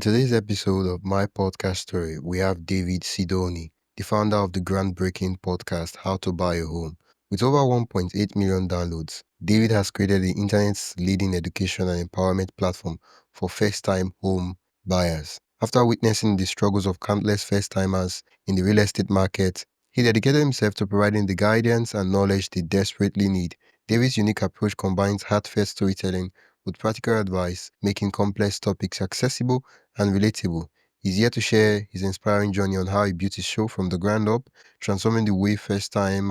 today's episode of My Podcast Story, we have David Sidoni, the founder of the groundbreaking podcast How to Buy a Home. With over 1.8 million downloads, David has created the internet's leading education and empowerment platform for first-time home buyers. After witnessing the struggles of countless first-timers in the real estate market, he dedicated himself to providing the guidance and knowledge they desperately need. David's unique approach combines heartfelt storytelling with practical advice, making complex topics accessible and relatable. He's here to share his inspiring journey on how he built his show from the ground up, transforming the way first-time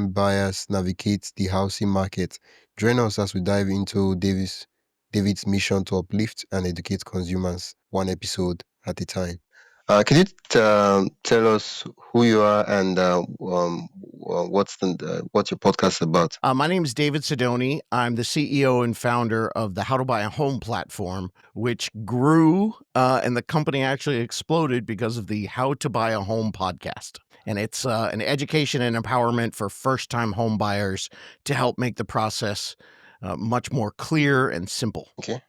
buyers navigate the housing market. Join us as we dive into David's mission to uplift and educate consumers, one episode at a time. Can you tell us who you are and what's your podcast about? My name is David Sidoni. I'm the CEO and founder of the How to Buy a Home platform, which grew and the company actually exploded because of the How to Buy a Home podcast. And it's an education and empowerment for first-time home buyers to help make the process much more clear and simple. Okay.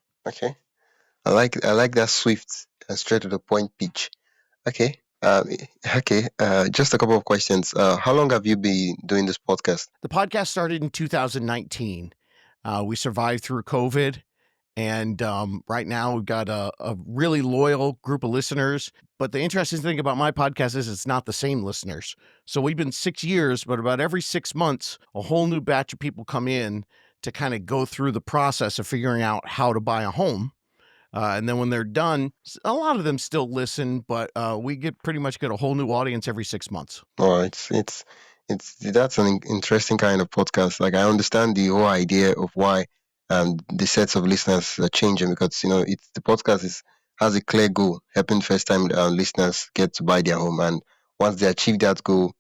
I like that swift and straight to the point pitch. Okay. Okay. Just a couple of questions. How long have you been doing this podcast? The podcast started in 2019. We survived through COVID. And right now we've got a really loyal group of listeners. But the interesting thing about my podcast is it's not the same listeners. So we've been 6 years, but about every 6 months, a whole new batch of people come in to kind of go through the process of figuring out how to buy a home. And then when they're done, a lot of them still listen, but we pretty much get a whole new audience every 6 months. Oh, it's that's an interesting kind of podcast. Like I understand the whole idea of why the sets of listeners are changing because it's the podcast has a clear goal, helping first time listeners get to buy their home, and once they achieve that goal,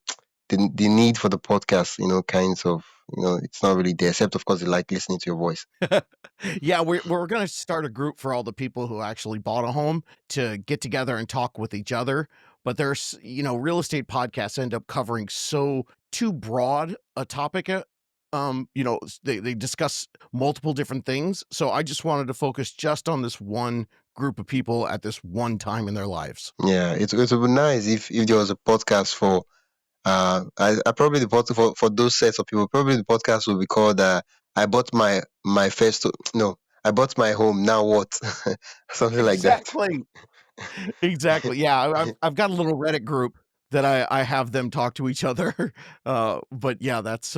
the need for the podcast, kinds of it's not really there, except of course they like listening to your voice. Yeah, we're going to start a group for all the people who actually bought a home to get together and talk with each other. But there's, real estate podcasts end up covering too broad a topic. They discuss multiple different things. So I just wanted to focus just on this one group of people at this one time in their lives. Yeah, it would be nice if there was a podcast for I probably the podcast for those sets of people. Probably the podcast will be called "I bought my first no, I bought my home. Now what?" Something like that. Exactly. Exactly. Yeah, I've got a little Reddit group that I have them talk to each other. But yeah, that's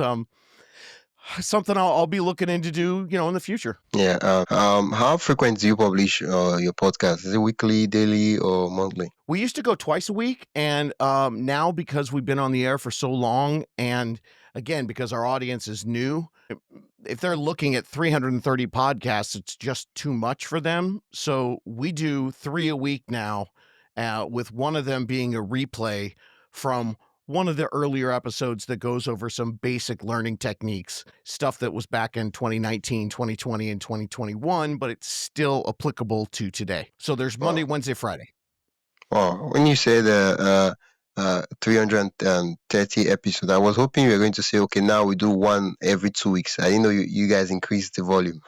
something I'll be looking into do, in the future. Yeah. How frequent do you publish your podcast? Is it weekly, daily, or monthly? We used to go twice a week, and now because we've been on the air for so long, and again because our audience is new, if they're looking at 330 podcasts, it's just too much for them. So we do 3 a week now, with one of them being a replay from one of the earlier episodes that goes over some basic learning techniques, stuff that was back in 2019, 2020, and 2021, but it's still applicable to today. So there's Monday, Wednesday, Friday. Wow. When you say the 330 episode, I was hoping you were going to say, okay, now we do one every 2 weeks. I didn't know you guys increased the volume.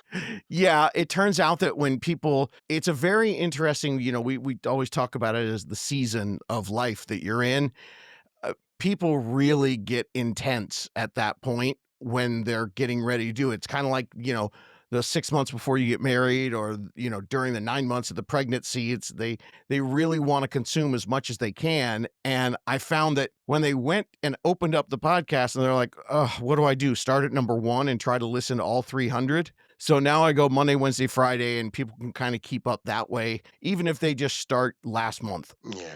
Yeah, it turns out that when people, it's a very interesting, we always talk about it as the season of life that you're in. People really get intense at that point when they're getting ready to do it. It's kind of like, the 6 months before you get married, or, during the 9 months of the pregnancy. They really want to consume as much as they can. And I found that when they went and opened up the podcast and they're like, oh, what do I do? Start at number 1 and try to listen to all 300. So now I go Monday, Wednesday, Friday, and people can kind of keep up that way, even if they just start last month. Yeah.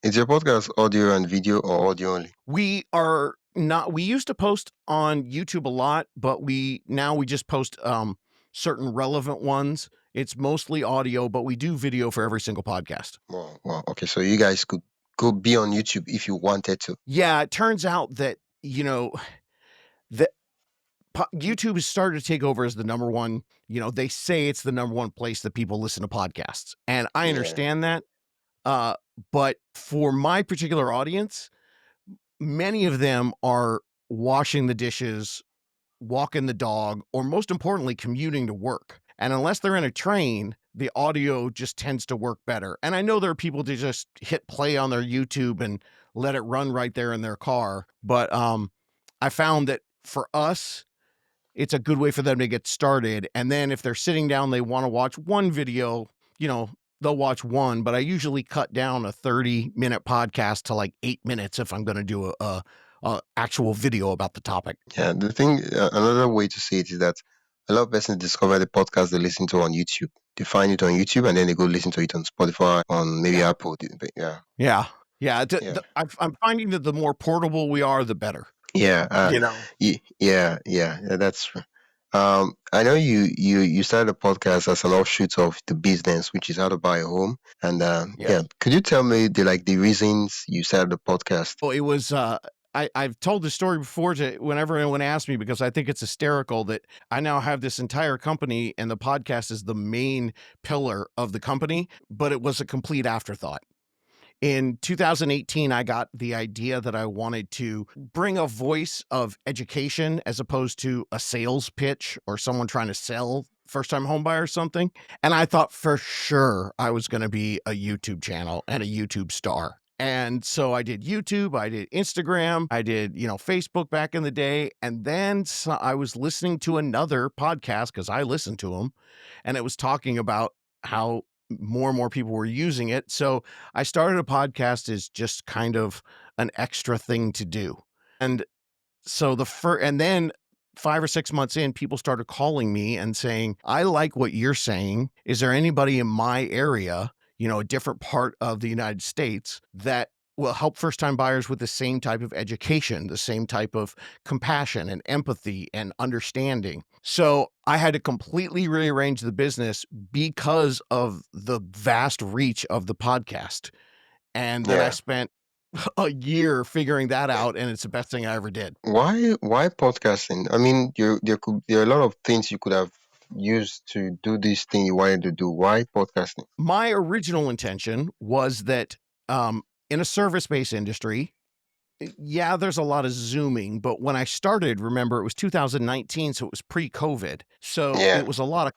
Is your podcast audio and video or audio only? We are not, we used to post on YouTube a lot, but we just post certain relevant ones. It's mostly audio, but we do video for every single podcast. Wow. Okay, so you guys could go be on YouTube if you wanted to. Yeah, it turns out that, that YouTube has started to take over as the number one, they say it's the number one place that people listen to podcasts. And I understand that. But for my particular audience, many of them are washing the dishes, walking the dog, or most importantly, commuting to work. And unless they're in a train, the audio just tends to work better. And I know there are people that just hit play on their YouTube and let it run right there in their car, but I found that for us, it's a good way for them to get started. And then if they're sitting down, they want to watch one video, you know, they'll watch one, but I usually cut down a 30-minute podcast to like 8 minutes if I'm going to do a actual video about the topic. Yeah, the thing, another way to say it is that a lot of persons discover the podcast they listen to on YouTube. They find it on YouTube and then they go listen to it on Spotify, on maybe Yeah. Apple. Yeah, Yeah. Yeah. yeah, I'm finding that the more portable we are, the better, yeah, you know? yeah. That's true. I know you started a podcast as an offshoot of the business, which is how to buy a home. And Yes. yeah, could you tell me the reasons you started the podcast? Well, it was, I've told this story before to whenever anyone asks me because I think it's hysterical that I now have this entire company and the podcast is the main pillar of the company, but it was a complete afterthought. In 2018, I got the idea that I wanted to bring a voice of education as opposed to a sales pitch or someone trying to sell first time homebuyer or something. And I thought for sure I was going to be a YouTube channel and a YouTube star. And so I did YouTube, I did Instagram, I did, Facebook back in the day. And then I was listening to another podcast because I listened to them and it was talking about how more and more people were using it. So I started a podcast as just kind of an extra thing to do. And so and then 5 or 6 months in, people started calling me and saying, "I like what you're saying. Is there anybody in my area, a different part of the United States that will help first-time buyers with the same type of education, the same type of compassion and empathy and understanding?" So, I had to completely rearrange the business because of the vast reach of the podcast. And then I Yeah. spent a year figuring that out, and it's the best thing I ever did. Why podcasting? I mean, there are a lot of things you could have used to do this thing you wanted to do. Why podcasting? My original intention was that, in a service-based industry, yeah, there's a lot of Zooming, but when I started, remember, it was 2019, so it was pre-COVID. So Yeah, it was a lot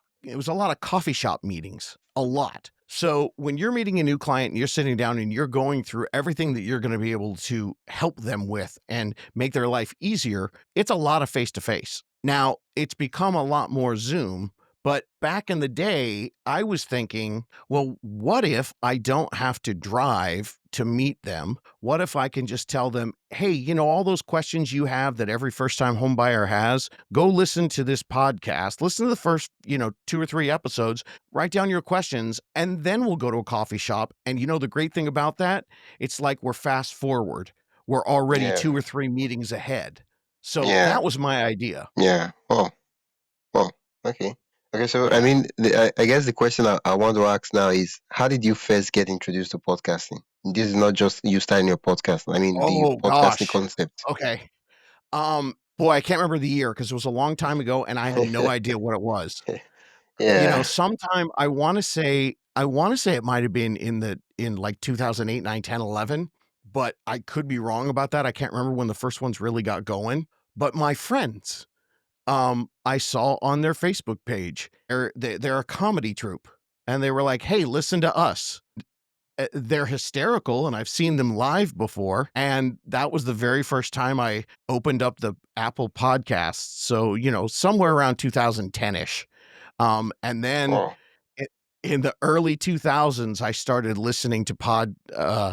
of coffee shop meetings, a lot. So when you're meeting a new client and you're sitting down and you're going through everything that you're gonna be able to help them with and make their life easier, it's a lot of face-to-face. Now, it's become a lot more Zoom, but back in the day, I was thinking, well, what if I don't have to drive to meet them? What if I can just tell them, hey, all those questions you have that every first time home buyer has, go listen to this podcast, listen to the first, 2 or 3 episodes, write down your questions, and then we'll go to a coffee shop. And the great thing about that, it's like we're fast forward. We're already yeah, 2 or 3 meetings ahead. So yeah, that was my idea. yeah. Oh, okay. Okay, so I Yeah. mean, I guess the question I want to ask now is, how did you first get introduced to podcasting? This is not just you starting your podcast. I mean, the Oh podcasting gosh. concept. Okay. Boy, I can't remember the year because it was a long time ago and I had no idea what it was. Yeah. Sometime I wanna say it might have been in like 2008, 9, 10, 11, but I could be wrong about that. I can't remember when the first ones really got going. But my friends, I saw on their Facebook page, they're a comedy troupe, and they were like, "Hey, listen to us." They're hysterical, and I've seen them live before, and that was the very first time I opened up the Apple Podcasts, so, somewhere around 2010-ish. And then Oh, I in the early 2000s, I started listening to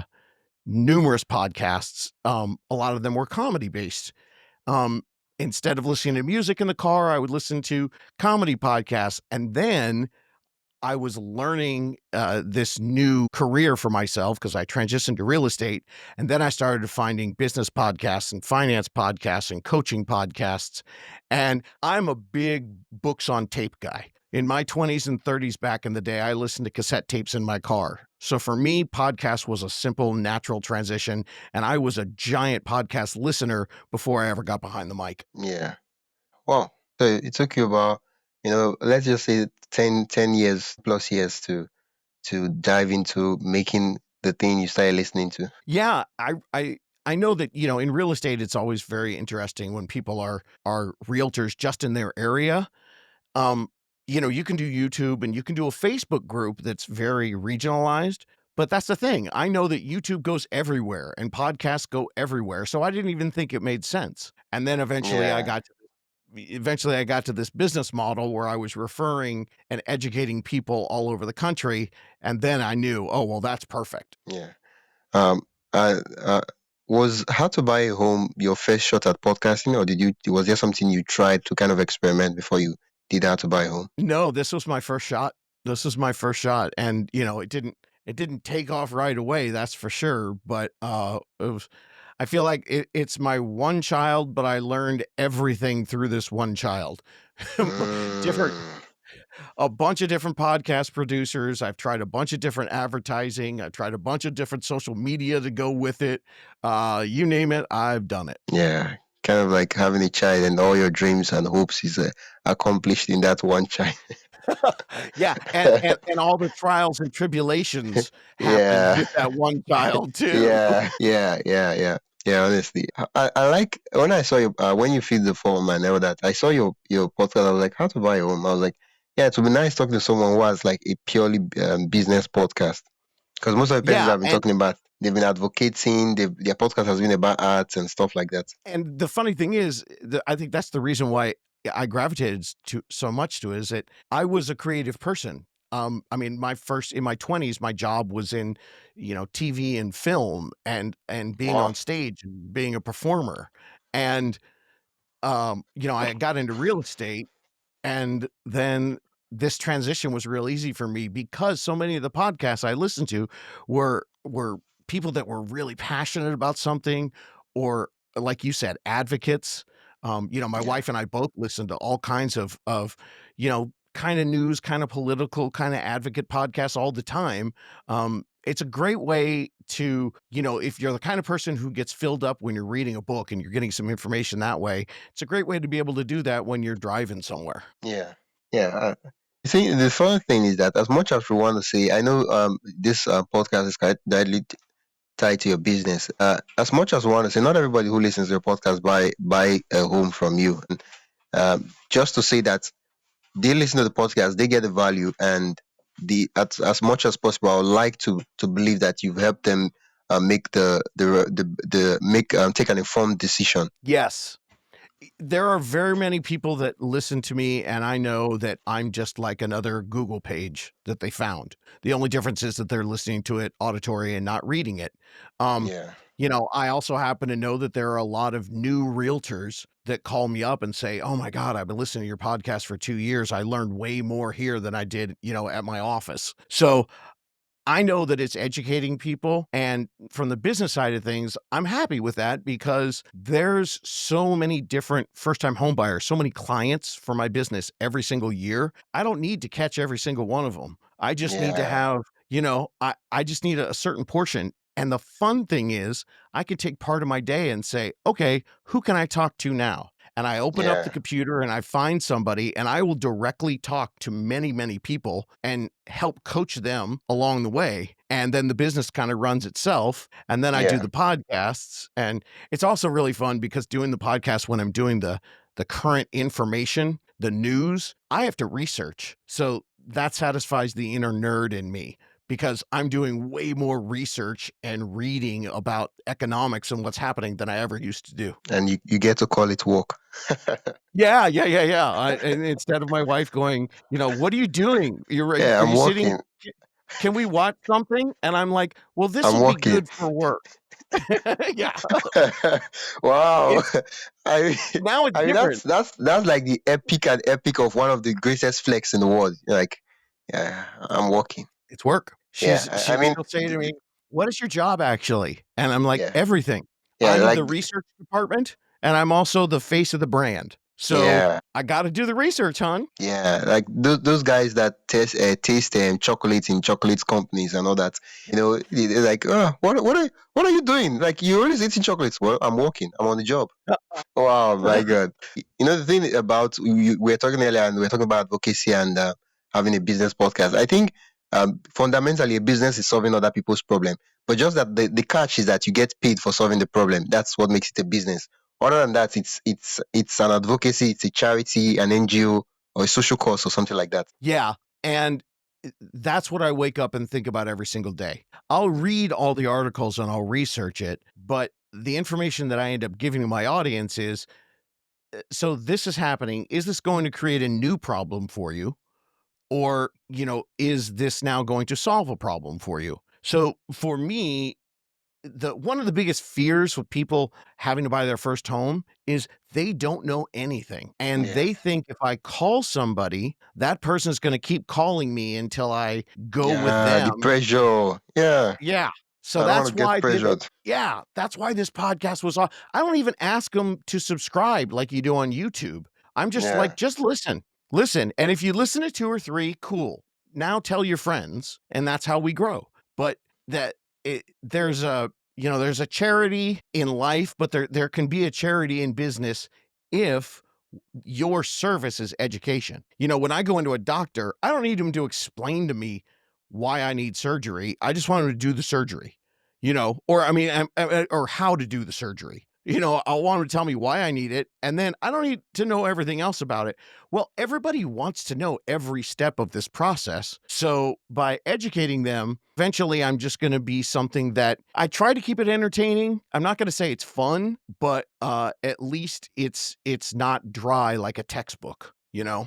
numerous podcasts. A lot of them were comedy-based. Um, Instead of listening to music in the car, I would listen to comedy podcasts, and then I was learning, this new career for myself because I transitioned to real estate, and then I started finding business podcasts and finance podcasts and coaching podcasts, and I'm a big books on tape guy. In my 20s and 30s back in the day, I listened to cassette tapes in my car. So for me, podcast was a simple, natural transition, and I was a giant podcast listener before I ever got behind the mic. yeah. Wow. So it took you about, let's just say 10 years plus years to dive into making the thing you started listening to. Yeah, I know that, in real estate, it's always very interesting when people are realtors just in their area. Um, you can do YouTube and you can do a Facebook group that's very regionalized. But that's the thing. I know that YouTube goes everywhere and podcasts go everywhere. So I didn't even think it made sense. And then Yeah, eventually I got to this business model where I was referring and educating people all over the country. And then I knew, oh, well, that's perfect. yeah. Um, uh, uh, was How to Buy a Home your first shot at podcasting, or was there something you tried to kind of experiment before you did How to Buy a Home? No, this was my first shot. This was my first shot. And, it didn't take off right away, that's for sure. But I feel like it's my one child, but I learned everything through this one child. different Mm, A bunch of different podcast producers. I've tried a bunch of different advertising. I've tried a bunch of different social media to go with it. You name it, I've done it. yeah, kind of like having a child and all your dreams and hopes is accomplished in that one child. Yeah, and all the trials and tribulations happened Yeah, with that one child too. yeah. Honestly, I like when I saw you when you filled the form and all that. I saw your podcast. I was like, how to buy a home. I was like, yeah, it would be nice talking to someone who has like a purely business podcast. Because most of the persons Yeah, I've been talking about, they've been advocating. Their podcast has been about arts and stuff like that. and the funny thing is that I think that's the reason why I gravitated to so much to it, is that I was a creative person. I mean, in my 20s, my job was in, TV and film and being Wow. on stage and being a performer. And I got into real estate, and then this transition was real easy for me because so many of the podcasts I listened to were people that were really passionate about something, or like you said, advocates. My Yeah, wife and I both listen to all kinds of kind of news, kind of political, kind of advocate podcasts all the time. It's a great way to, if you're the kind of person who gets filled up when you're reading a book and you're getting some information that way, it's a great way to be able to do that when you're driving somewhere. yeah, yeah. You see, the fun thing is that as much as we want to say, I know this podcast is quite directly tied to your business. As much as we want to say, not everybody who listens to your podcast buy a home from you. And just to say that they listen to the podcast, they get the value, and as much as possible, I would like to believe that you've helped them make the make take an informed decision. Yes. There are very many people that listen to me, and I know that I'm just like another Google page that they found. The only difference is that they're listening to it auditory and not reading it. Um, Yeah, I also happen to know that there are a lot of new realtors that call me up and say, "Oh my God, I've been listening to your podcast for 2 years. I learned way more here than I did, at my office." So I know that it's educating people, and from the business side of things, I'm happy with that because there's so many different first-time home buyers, so many clients for my business every single year. I don't need to catch every single one of them. I just need to yeah, have, I just need a certain portion. And the fun thing is, I can take part of my day and say, "Okay, who can I talk to now?" And I open up the yeah, computer and I find somebody, and I will directly talk to many, many people and help coach them along the way. And then the business kind of runs itself. And then I do yeah. the podcasts. And it's also really fun because doing the podcast when I'm doing the current information, the news, I have to research. So that satisfies the inner nerd in me because I'm doing way more research and reading about economics and what's happening than I ever used to do. And you get to call it work. Yeah, yeah, yeah, yeah. And instead of my wife going, "What are you doing? Yeah, Are I'm you sitting? working. Can we watch something?" And I'm like, "Well, this I'm will be working. good for work." Yeah, Wow. it's I now it's I mean different. that's like the epic and epic of one of the greatest flex in the world. Like, yeah, I'm working. It's work. Yeah, I mean, She'll say to me, "What is your job actually?" And I'm like, yeah, "Everything. yeah, I'm like, the research department, and I'm also the face of the brand. So yeah, I gotta do the research, hon." yeah, like those guys that taste chocolate in chocolate companies and all that. They're like, oh, what are you doing? Like, you're always eating chocolates. Well, I'm working. I'm on the job. Wow, my God. The thing about we were talking earlier, and we are talking about advocacy and having a business podcast. I think fundamentally a business is solving other people's problem, but just that the catch is that you get paid for solving the problem. That's what makes it a business. Other than that, it's an advocacy, it's a charity, an NGO. or a social cause or something like that. Yeah, and that's what I wake up and think about every single day. I'll read all the articles and I'll research it, but the information that I end up giving to my audience is, so this is happening. Is this going to create a new problem for you? Or, is this now going to solve a problem for you? So for me, the one of the biggest fears with people having to buy their first home is they don't know anything. And Yeah. they think if I call somebody, that person's going to keep calling me until I go with Yeah, the them. pressure. Yeah. Yeah. So I don't want to that's get why pressured. that's why this podcast was on. I don't even ask them to subscribe like you do on YouTube. I'm just Yeah. like, just listen. Listen. And if you listen to 2 or 3, cool. Now tell your friends, and that's how we grow. But that there's there's a charity in life, but there can be a charity in business if your service is education. When I go into a doctor, I don't need him to explain to me why I need surgery. I just want him to do the surgery, or I mean, or how to do the surgery. I want him to tell me why I need it, and then I don't need to know everything else about it. Well, everybody wants to know every step of this process. So by educating them, eventually I'm just going to be something that I try to keep it entertaining. I'm not going to say it's fun, but at least it's not dry like a textbook. Yeah.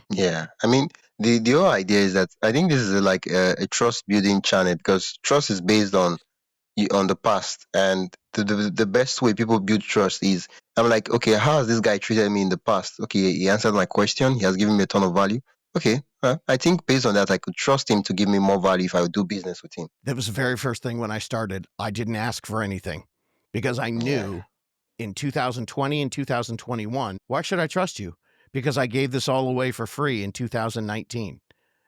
I mean, the whole idea is that I think this is like a trust building channel, because trust is based on the past, and the best way people build trust is, I'm like, okay, how has this guy treated me in the past? Okay, he answered my question, he has given me a ton of value. Okay, I think based on that, I could trust him to give me more value if I would do business with him. That was the very first thing when I started. I didn't ask for anything because I Yeah. knew in 2020 and 2021, why should I trust you? Because I gave this all away for free in 2019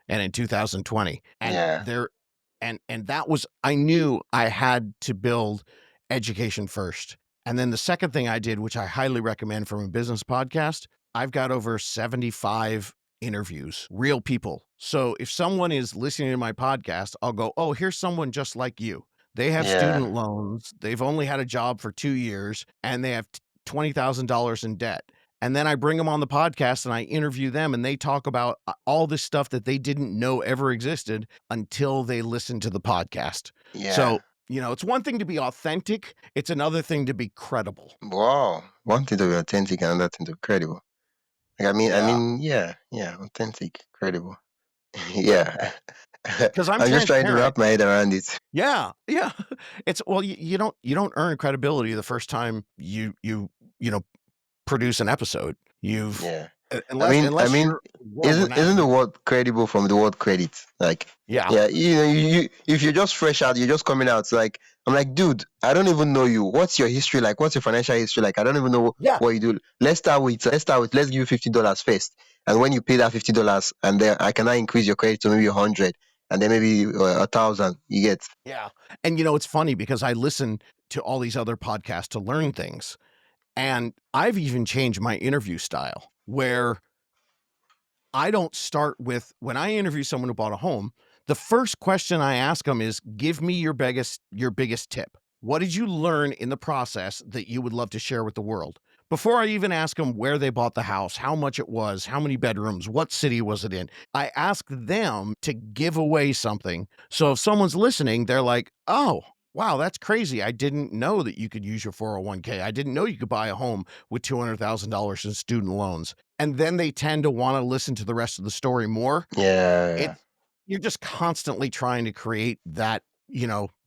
and in 2020. And Yeah. there and that was, I knew I had to build education first. And then the second thing I did, which I highly recommend from a business podcast, I've got over 75 interviews, real people. So if someone is listening to my podcast, I'll go, "Oh, here's someone just like you. They have Yeah. student loans. They've only had a job for 2 years and they have $20,000 in debt." And then I bring them on the podcast and I interview them and they talk about all this stuff that they didn't know ever existed until they listened to the podcast. Yeah. So, it's one thing to be authentic, it's another thing to be credible. Wow. One thing to be authentic, and another thing to be credible. Like, Yeah. yeah, yeah, authentic, credible. Yeah. Because I'm I'm just trying to transparent. wrap my head around it. Yeah, yeah. It's, well, you don't earn credibility the first time you know produce an episode. You've Yeah. unless I unless mean, you're world isn't the renowned. word credible from the word credit? Like, Yeah, yeah, if you're just fresh out, you're just coming out. It's like, I'm like, dude, I don't even know you. What's your history like? What's your financial history like? I don't even know yeah, what you do. Let's give you $50 first, and when you pay that $50, and then I can now increase your credit to maybe 100, and then maybe 1,000. You get. yeah. And it's funny because I listen to all these other podcasts to learn things, and I've even changed my interview style where I don't start with, when I interview someone who bought a home, the first question I ask them is, "Give me your biggest tip. What did you learn in the process that you would love to share with the world?" Before I even ask them where they bought the house, how much it was, how many bedrooms, what city was it in, I ask them to give away something. So if someone's listening, they're like, "Oh, wow, that's crazy. I didn't know that you could use your 401k. I didn't know you could buy a home with $200,000 in student loans." And then they tend to wanna listen to the rest of the story more. Yeah, It's You're just constantly trying to create that,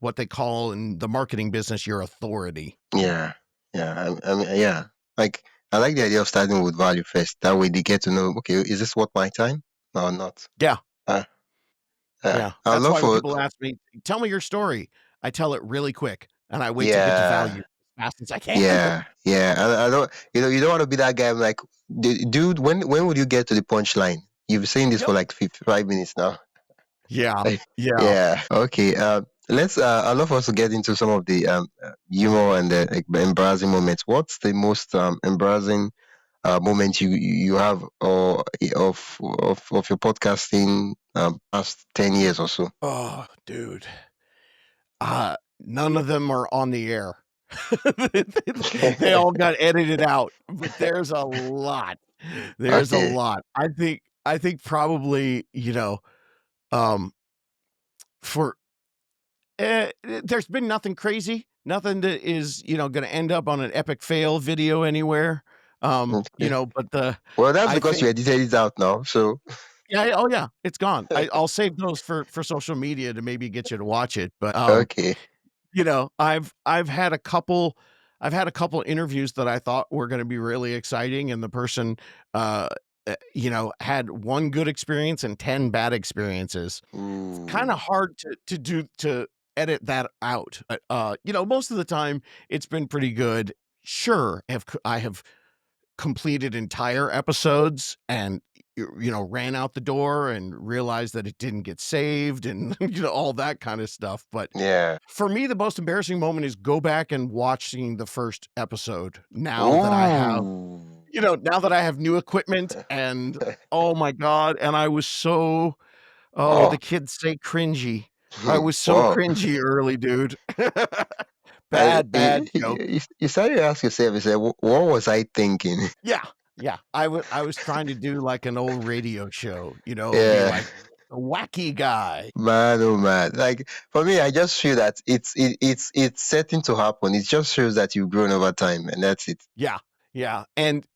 what they call in the marketing business, your authority. yeah, yeah. Yeah. Like, I like the idea of starting with value first. That way, they get to know, okay, is this worth my time or not? Yeah, Uh, yeah. I That's love why when for people ask me, "Tell me your story," I tell it really quick, and I wait to get to yeah. value as fast as I can. Yeah, yeah. I don't, you don't want to be that guy. I'm like, dude, when would you get to the punchline? You've been saying this Yep. for like 55 minutes now. Yeah, yeah. Yeah. Okay. Let's. I'd love for us to get into some of the humor and the like, embarrassing moments. What's the most embarrassing moment you have, or of your podcasting past 10 years or so? Oh, dude. None of them are on the air. They all got edited out, but there's a lot. There's a Okay. lot. I think I think probably, um, for there's been nothing crazy, nothing that is, gonna end up on an epic fail video anywhere. Okay. But Well, that's I because you think edited it out now. So yeah, oh yeah, it's gone. I'll save those for social media to maybe get you to watch it, but, okay. I've had a couple interviews that I thought were gonna be really exciting, and the person, uh, had 1 good experience and 10 bad experiences. It's kinda Ooh. hard to edit that out, most of the time, it's been pretty good. Sure, I have completed entire episodes and, ran out the door and realized that it didn't get saved and, all that kinda stuff, but Yeah. for me, the most embarrassing moment is go back and watching the first episode Ooh. now that I have new equipment and, oh my god, and I was so Oh. the kids say cringy. I was so Wow. cringy early, dude. I, Bad, bad joke. you started to ask yourself, you said, What was I thinking?" Yeah, yeah. I was trying to do like an old radio show, be Yeah. like a wacky guy. Man, oh man. Like for me, I just feel that it's certain to happen. It just shows that you've grown over time, and that's it. Yeah, yeah, and,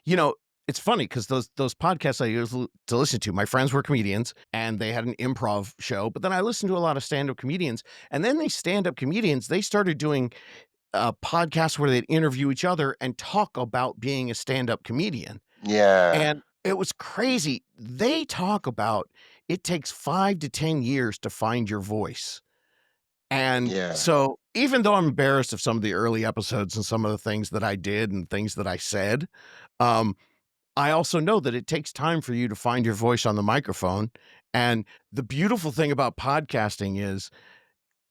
you know, it's funny because those podcasts I used to listen to, my friends were comedians, and they had an improv show, but then I listened to a lot of stand-up comedians, and then these stand-up comedians, they started doing, podcasts where they'd interview each other and talk about being a stand-up comedian, Yeah. and it was crazy. They talk about it takes 5 to 10 years to find your voice. And Yeah. so, even though I'm embarrassed of some of the early episodes and some of the things that I did and things that I said, um, I also know that it takes time for you to find your voice on the microphone. And the beautiful thing about podcasting is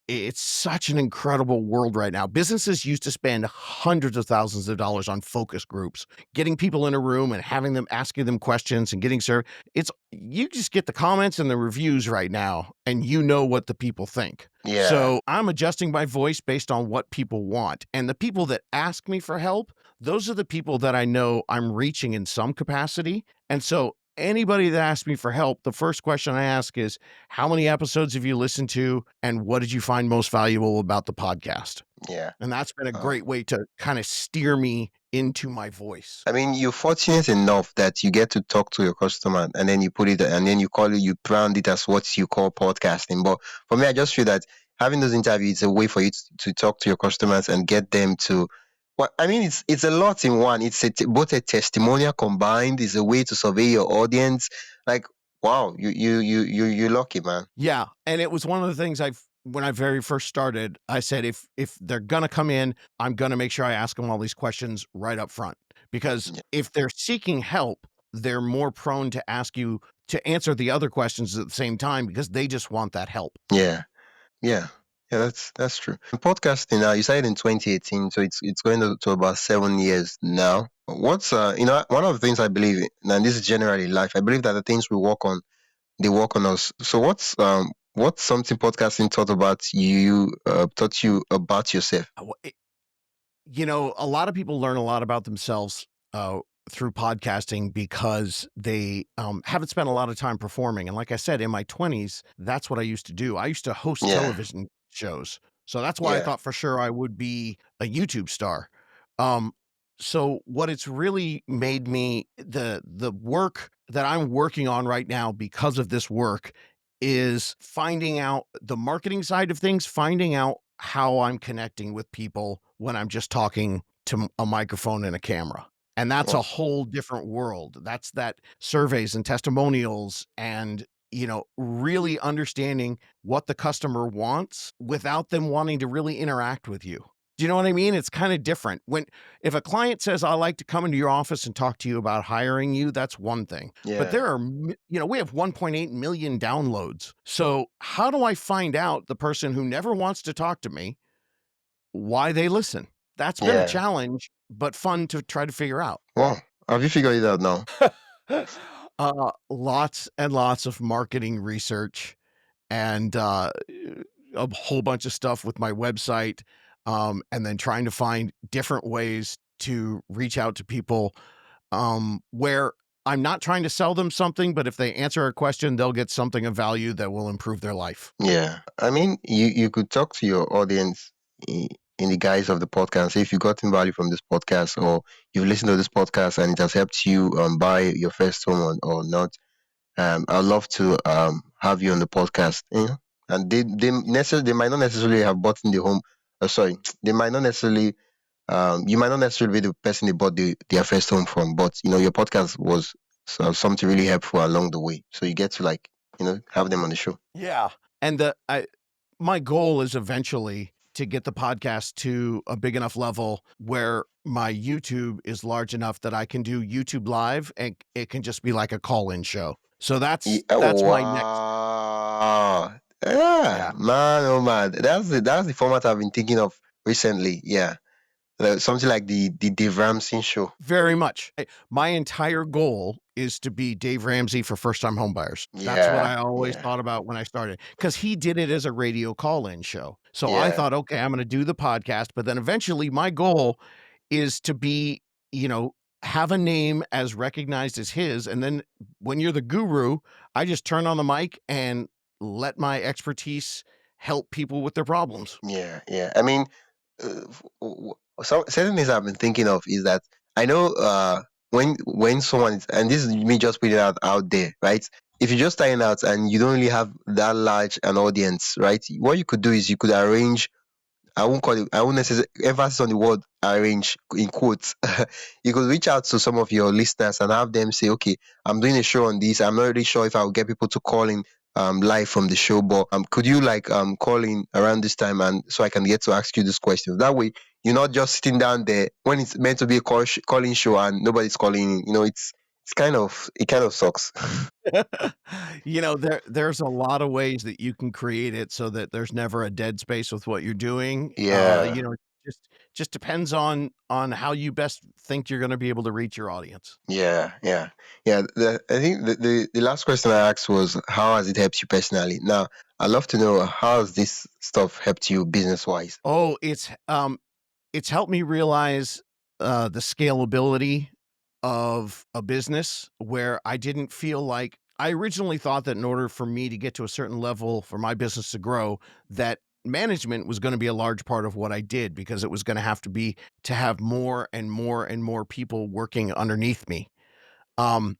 it's such an incredible world right now. Businesses used to spend hundreds of thousands of dollars on focus groups, getting people in a room and having them asking them questions and getting served. It's you just get the comments and the reviews right now, and you know what the people think. Yeah. So I'm adjusting my voice based on what people want. And the people that ask me for help, those are the people that I know I'm reaching in some capacity. And so anybody that asks me for help, the first question I ask is, how many episodes have you listened to, and what did you find most valuable about the podcast? Yeah. And that's been a Um, great way to kinda steer me into my voice. I mean, you're fortunate enough that you get to talk to your customer and then you put it and then you call it, you brand it as what you call podcasting. But for me, I just feel that having those interviews is a way for you to talk to your customers and get them to. Well, I mean, it's a lot in one. It's both a testimonial combined. Is a way to survey your audience. Like, wow, you're lucky, man. Yeah, and it was one of the things when I very first started, I said, "If they're gonna come in, I'm gonna make sure I ask them all these questions right up front, because Yeah, if they're seeking help, they're more prone to ask you to answer the other questions at the same time because they just want that help." yeah. Yeah, yeah, that's true. And podcasting now, you started in 2018, so it's going to about 7 years now. What's one of the things I believe in, and this is generally life. I believe that the things we work on, they work on us. So what's something podcasting taught you about yourself? A lot of people learn a lot about themselves through podcasting because they haven't spent a lot of time performing. And like I said, in my 20s, that's what I used to do. I used to host Yeah, television shows. So that's why I yeah, thought for sure I would be a YouTube star. Um, so what it's really made me the work that I'm working on right now because of this work is finding out the marketing side of things, finding out how I'm connecting with people when I'm just talking to a microphone and a camera. And that's a well, whole different world. That's that surveys and testimonials and, really understanding what the customer wants without them wanting to really interact with you. Do you know what I mean? It's kind of different. If a client says, "I like to come into your office and talk to you about hiring you," that's one thing. But yeah, there are, we have 1.8 million downloads. So how do I find out the person who never wants to talk to me, why they listen? That's been a yeah. challenge, but fun to try to figure out. Well, have you figured it out now? Lots and lots of marketing research and a whole bunch of stuff with my website, and then trying to find different ways to reach out to people where I'm not trying to sell them something, but if they answer a question, they'll get something of value that will improve their life. Yeah. I mean, you could talk to your audience in the guise of the podcast. Say if you got value from this podcast, or you've listened to this podcast and it has helped you buy your first home, or not. I'd love to have you on the podcast. And they might not necessarily have bought in the home. Sorry, they might not necessarily. You might not necessarily be the person they bought their first home from, but your podcast was something really helpful along the way. So you get to, like, have them on the show. Yeah. And my goal is eventually to get the podcast to a big enough level where my YouTube is large enough that I can do YouTube live and it can just be like a call-in show. So that's my next. Wow. Yeah. Yeah, man, oh man, that's the format I've been thinking of recently. Yeah, something like the Dave Ramsey show. Very much. My entire goal is to be Dave Ramsey for first-time homebuyers. That's what Yeah, I always yeah, thought about when I started, because he did it as a radio call-in show. So I yeah, thought, okay, I'm going to do the podcast, but then eventually my goal is to be, you know, have a name as recognized as his, and then when you're the guru, I just turn on the mic and let my expertise help people with their problems. yeah, yeah. I mean, so certain things I've been thinking of is that I know when someone is, and this is me just putting it out there, right? If you're just starting out and you don't really have that large an audience, right? What you could do is you could arrange. I won't necessarily emphasis on the word arrange in quotes. You could reach out to some of your listeners and have them say, okay, I'm doing a show on this. I'm not really sure if I'll get people to call in live from the show, but could you, like, call in around this time, and so I can get to ask you these questions. That way you're not just sitting down there when it's meant to be a calling show and nobody's calling in. It kind of sucks. There's a lot of ways that you can create it so that there's never a dead space with what you're doing. Yeah. Just depends on how you best think you're gonna be able to reach your audience. Yeah, yeah, yeah. I think the last question I asked was, how has it helped you personally? Now, I'd love to know, how has this stuff helped you business wise? Oh, it's helped me realize, the scalability of a business where I didn't feel like I originally thought that in order for me to get to a certain level for my business to grow, that management was gonna be a large part of what I did because it was gonna have to have more and more and more people working underneath me. Um,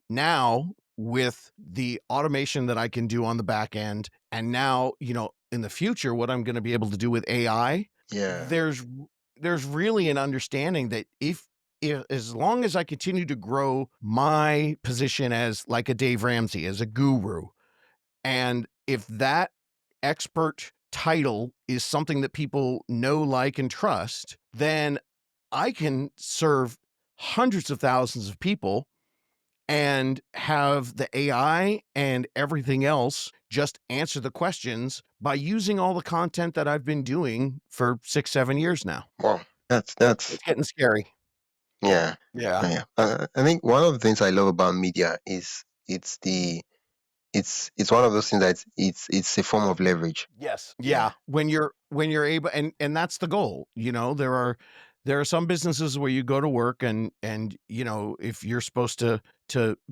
Now with the automation that I can do on the back end, and now, in the future, what I'm gonna be able to do with AI, Yeah, there's really an understanding that if as long as I continue to grow my position as like a Dave Ramsey, as a guru, and if that expert title is something that people know, like, and trust, then I can serve hundreds of thousands of people and have the AI and everything else just answer the questions by using all the content that I've been doing for 6, 7 years now. wow, that's It's getting scary. yeah, Yeah. yeah. I think one of the things I love about media is it's one of those things that it's a form of leverage. Yes. Yeah, Yeah. When you're able, and that's the goal. There are some businesses where you go to work and if you're supposed to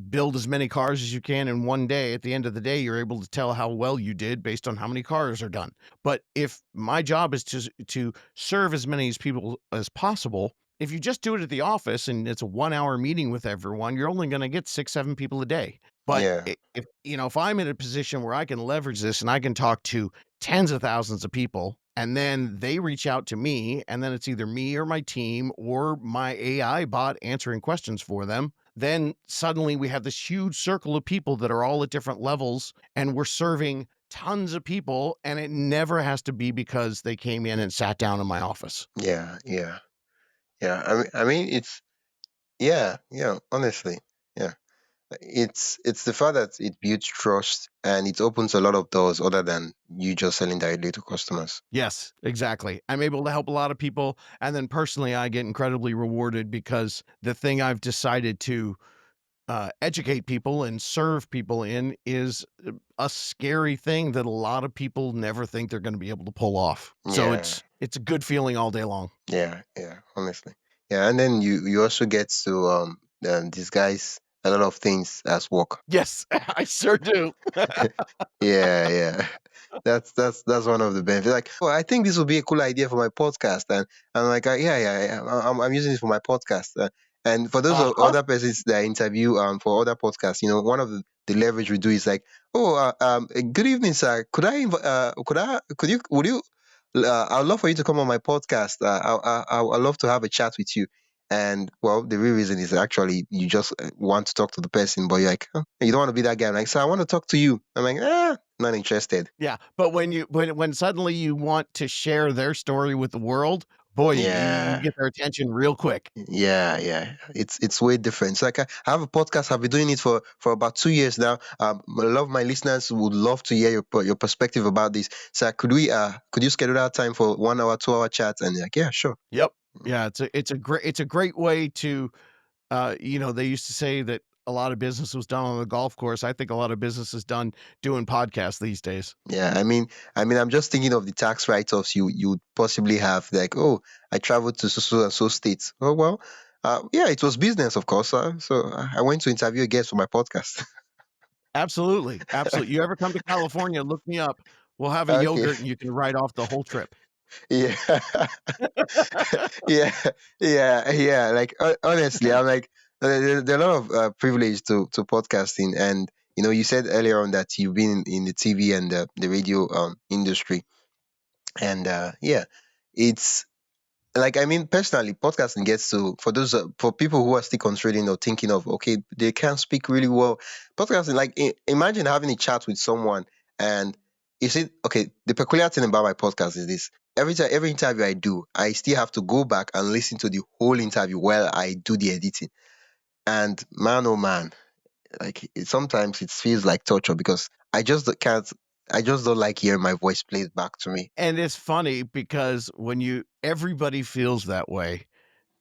build as many cars as you can in one day, at the end of the day, you're able to tell how well you did based on how many cars are done. But if my job is to serve as many as people as possible, if you just do it at the office and it's a 1 hour meeting with everyone, you're only going to get 6, 7 people a day. But yeah, if I'm in a position where I can leverage this and I can talk to tens of thousands of people, and then they reach out to me, and then it's either me or my team or my AI bot answering questions for them, then suddenly we have this huge circle of people that are all at different levels, and we're serving tons of people, and it never has to be because they came in and sat down in my office. yeah, yeah, yeah. I mean, it's yeah, yeah. Honestly, yeah. It's the fact that it builds trust and it opens a lot of doors other than you just selling directly to customers. Yes, exactly. I'm able to help a lot of people, and then personally, I get incredibly rewarded because the thing I've decided to educate people and serve people in is a scary thing that a lot of people never think they're going to be able to pull off. So Yeah, it's a good feeling all day long. yeah, yeah. Honestly, yeah. And then you also get to disguise a lot of things as work. Yes, I sure do. Yeah, yeah. That's one of the benefits. Like, oh, I think this would be a cool idea for my podcast, and I'm like, yeah, yeah, yeah. I'm using it for my podcast. And for those Uh-huh. other persons that I interview for other podcasts, one of the leverage we do is like, oh, good evening, sir. Could you, would you? I'd love for you to come on my podcast. I'd love to have a chat with you. And well, the real reason is actually you just want to talk to the person, but you're like, "Huh, you don't want to be that guy." I'm like, so I want to talk to you. I'm like, not interested. Yeah, but when suddenly you want to share their story with the world, boy, you Yeah, get their attention real quick. yeah, yeah. It's way different. So like I have a podcast. I've been doing it for about 2 years now. A lot of my listeners would love to hear your perspective about this. So could you schedule out time for 1 hour, 2 hour chat? And like, yeah, sure. Yep. Yeah, it's a great way to, they used to say that a lot of business was done on the golf course. I think a lot of business is done doing podcasts these days. Yeah, I'm just thinking of the tax write-offs you would possibly have. Like, oh, I traveled to so and so states. Oh well, yeah, it was business, of course. So I went to interview a guest for my podcast. Absolutely, absolutely. You ever come to California, look me up. We'll have a Okay, yogurt and you can write off the whole trip. yeah, yeah, yeah, yeah. Like honestly, I'm like there are a lot of privilege to podcasting, and you said earlier on that you've been in the TV and the radio industry, and yeah, it's like personally podcasting gets to for those for people who are still considering or thinking of, okay, they can't speak really well. Podcasting, like imagine having a chat with someone, and you see, okay, the peculiar thing about my podcast is this: every interview I do, I still have to go back and listen to the whole interview while I do the editing. And man, oh man, like sometimes it feels like torture because can't, I just don't like hearing my voice played back to me. And it's funny because when you everybody feels that way,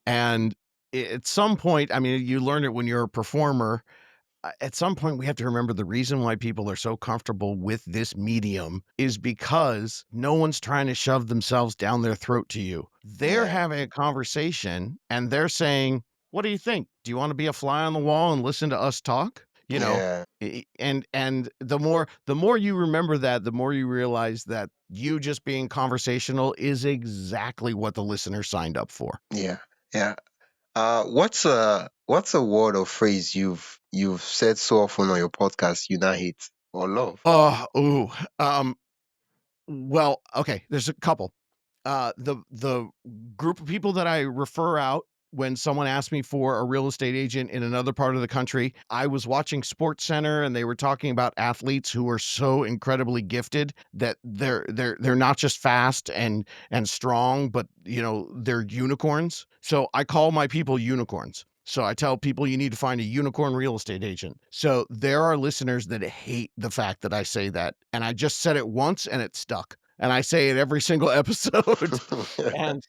and at some point, I mean, you learn it when you're a performer. At some point, we have to remember the reason why people are so comfortable with this medium is because no one's trying to shove themselves down their throat to you. They're Yeah, having a conversation and they're saying, "What do you think? Do you want to be a fly on the wall and listen to us talk?" You know, yeah, and the more you remember that, the more you realize that you just being conversational is exactly what the listener signed up for. yeah, yeah. What's a word or phrase you've said so often on your podcast you now hate or love? Oh, ooh, um, well, okay, there's a couple. The group of people that I refer out when someone asks me for a real estate agent in another part of the country, I was watching Sports Center and they were talking about athletes who are so incredibly gifted that they're not just fast and strong, but they're unicorns. So I call my people unicorns. So I tell people you need to find a unicorn real estate agent. So there are listeners that hate the fact that I say that. And I just said it once and it stuck. And I say it every single episode. And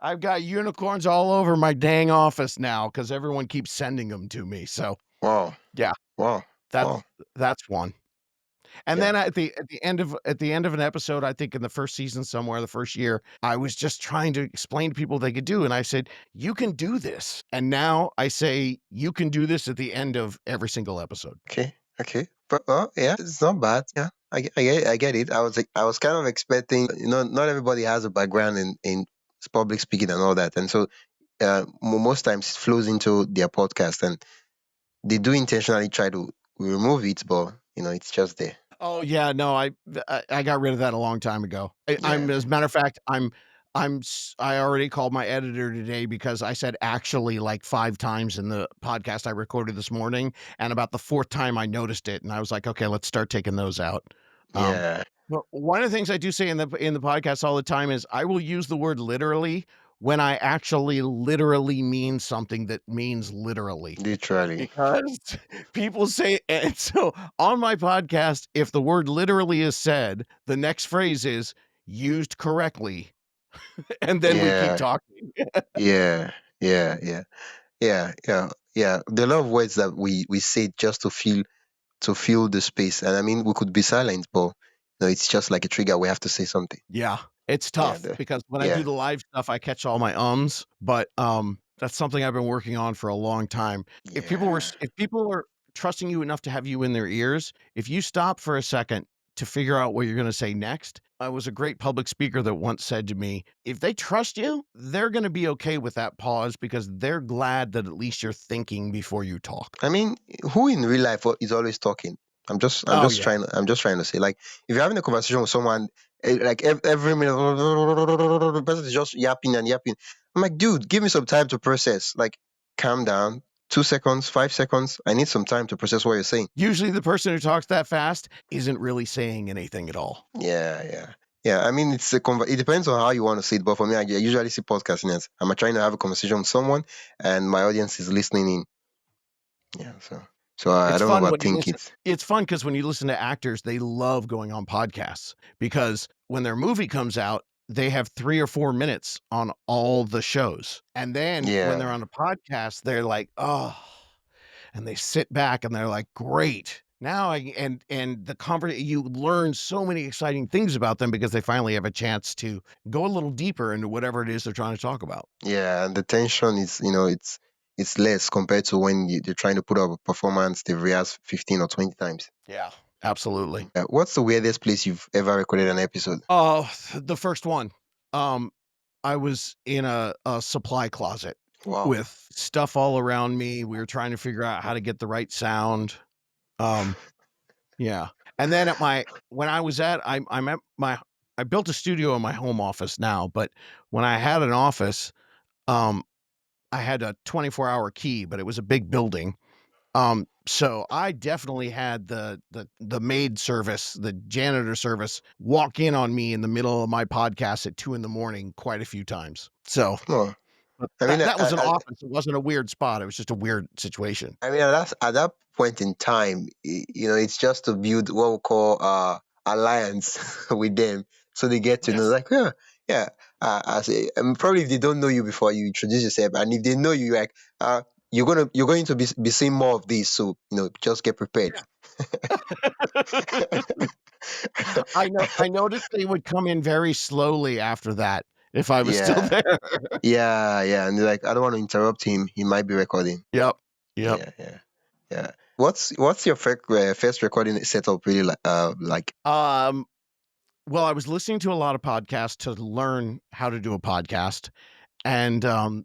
I've got unicorns all over my dang office now because everyone keeps sending them to me. So Wow, yeah, wow, wow. that's one. And Yeah. then at the end of an episode, I think in the first season somewhere, the first year, I was just trying to explain to people they could do, and I said, "You can do this." And now I say, "You can do this" at the end of every single episode. Okay. Okay. But well, yeah, it's not bad. Yeah, I get it. I was kind of expecting, not everybody has a background in public speaking and all that, and so most times it flows into their podcast, and they do intentionally try to remove it, but it's just there. Oh, yeah, no, I got rid of that a long time ago. I'm Yeah. as a matter of fact, I already called my editor today because I said "actually" like 5 times in the podcast I recorded this morning, and about the 4th time I noticed it, and I was like, "Okay, let's start taking those out." Um, Yeah. but one of the things I do say in the podcast all the time is I will use the word "literally" when I actually literally mean something that means literally. Literally. Because people say and so on my podcast, if the word literally is said, the next phrase is used correctly, and then we keep Yeah. talking. Yeah. Yeah. Yeah. Yeah. Yeah. Yeah. There are a lot of words that we say just to fill the space. And we could be silent, but it's just like a trigger. We have to say something. Yeah, it's Yeah. tough because when I do Yeah. the live stuff, I catch all my ums, but, That's something I've been working on for a long time. Yeah. If people are trusting you enough to have you in their ears, if you stop for a second to figure out what you're gonna say next, I was a great public speaker that once said to me, "If they trust you, they're gonna be okay with that pause because they're glad that at least you're thinking before you talk." I mean, who in real life is always talking? Oh, yeah. I'm just trying to say, like, if you're having a conversation with someone, like every minute, the person is just yapping and yapping. I'm like, dude, give me some time to process. Like, calm down. 2 seconds, 5 seconds. I need some time to process what you're saying. Usually the person who talks that fast isn't really saying anything at all. Yeah, yeah. Yeah, I mean, it depends on how you want to see it. But for me, I usually see podcasting as I'm trying to have a conversation with someone, and my audience is listening in. Yeah, so I It's don't fun when you overthink listen it. it's fun because when you listen to actors, they love going on podcasts because when their movie comes out, they have 3 or 4 minutes on all the shows, and then when they're Yeah, on a podcast, they're like, "Oh," and they sit back and they're like, "Great. Now I" and the conver you learn so many exciting things about them because they finally have a chance to go a little deeper into whatever it is they're trying to talk about. yeah, and the tension is, it's less compared to when you're trying to put up a performance they've rehearsed 15 or 20 times. Yeah, absolutely. What's the weirdest place you've ever recorded an episode? Oh, the first one. Um, I was in a supply closet Wow. with stuff all around me. We were trying to figure out how to get the right sound. Um, yeah. And then at my when I was at I'm at my I built a studio in my home office now, but when I had an office, um, I had a 24-hour key, but it was a big building. So I definitely had the maid service, the janitor service walk in on me in the middle of my podcast at 2 in the morning quite a few times. So, Oh, but I mean, that was an office. It wasn't a weird spot. It was just a weird situation. at that point in time, it's just to build what we call alliance with them, so they get to know, Yes. like, yeah, yeah. Probably if they don't know you before you introduce yourself, and if they know you, like, you're going to be seeing more of this, so just get prepared. Yeah. I noticed they would come in very slowly after that if I was still Yeah, there. yeah, yeah, and they're like, I don't want to interrupt him. He might be recording. Yep. Yep. Yeah, yeah, yeah. What's your first recording setup really like? Um, well, I was listening to a lot of podcasts to learn how to do a podcast, and,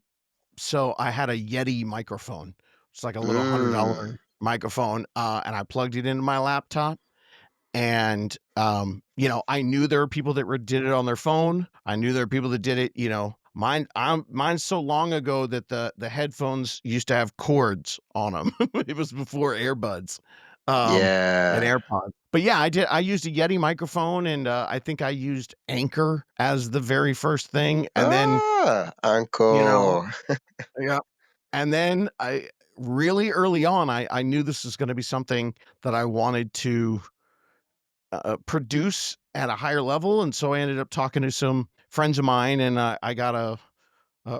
so I had a Yeti microphone. It's like a little $100 Mm, microphone, and I plugged it into my laptop, and, I knew there were people that did it on their phone. I knew there were people that did it, mine's so long ago that the headphones used to have cords on them. It was before earbuds, and yeah. AirPods. But yeah, I used a Yeti microphone, and, I think I used Anchor as the very first thing, and then, Ah, you know Anchor. yeah. And then I really early on, I knew this was gonna be something that I wanted to, produce at a higher level, and so I ended up talking to some friends of mine, and, I got a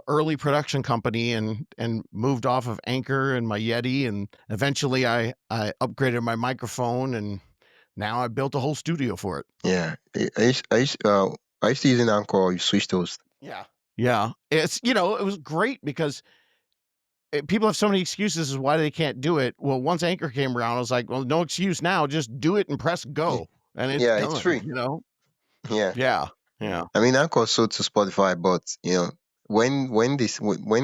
early production company and moved off of Anchor and my Yeti, and eventually I upgraded my microphone, and now I built a whole studio for it. Yeah. I used to using Anchor. You switch those. Yeah. Yeah. It was great because people have so many excuses as why they can't do it. Well, once Anchor came around, I was like, "Well, no excuse now, just do it and press Yeah, go," and it's yeah, it's done, free. you know? Yeah. Yeah, yeah, I mean, Anchor sold to Spotify, but when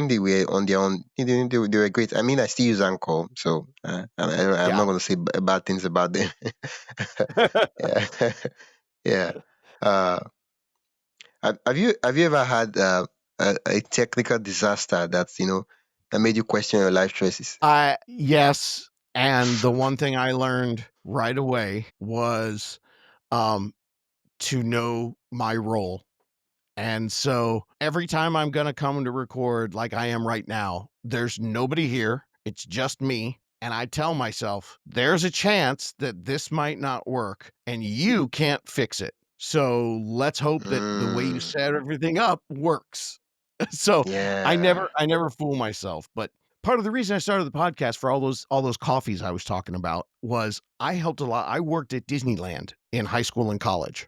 they were on their own, they were great. I mean, I still use Anchor, so I'm yeah. not going to say bad things about them. Yeah, yeah. Uh, have you ever had a technical disaster that made you question your life choices? I Yes, and the one thing I learned right away was, um, to know my role. And so every time I'm gonna come to record like I am right now, there's nobody here. It's just me. And I tell myself, there's a chance that this might not work and you can't fix it. So let's hope that the way you Mm, set everything up works. So yeah. I never fool myself. But part of the reason I started the podcast for all those coffees I was talking about was I helped a lot. I worked at Disneyland in high school and college.